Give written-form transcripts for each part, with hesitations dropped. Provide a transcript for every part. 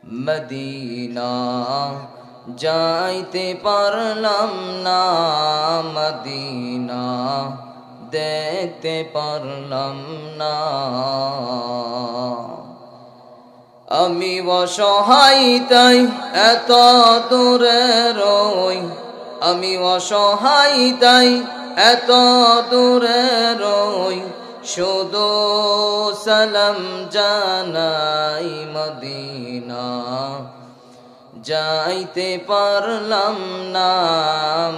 Medina যাইতে পারলাম না, মদিনা দেখতে পারলাম না। আমি অসহায় তাই এত দূরে রই, আমি অসহায় তাই এত দূরে রই, শুধু সালাম জানাই মদিনা যাইতে পারলাম না,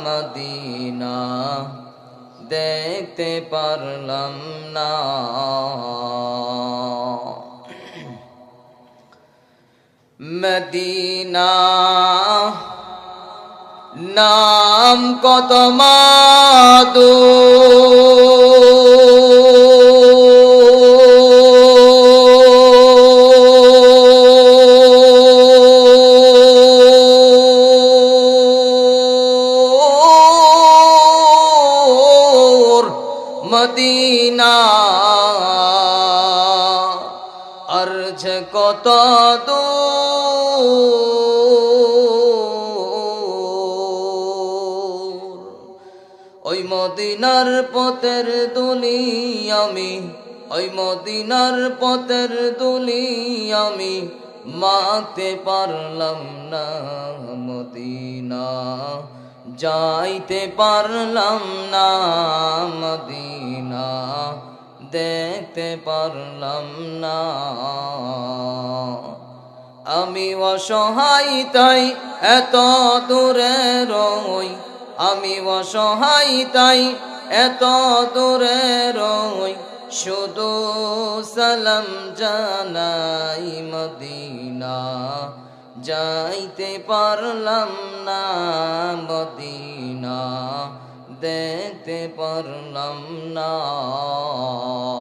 মদিনা দেখতে পারলাম না। মদিনা নাম কত মধু, মদিনা আরজ কত দূর। ওই মদিনার পথের দুলি আমি, ওই মদিনার পথের দুলি আমি মাখতে পারলাম না, মদিনা যাইতে পারলাম না, মদিনা দেখতে পারলাম না। আমি অসহায় তাই এত দূরে রই, আমি অসহায় তাই এত দূরে রই, শুধু সালাম জানাই মদিনা যাইতে পারলাম না, মদিনা দেখতে পারলাম না।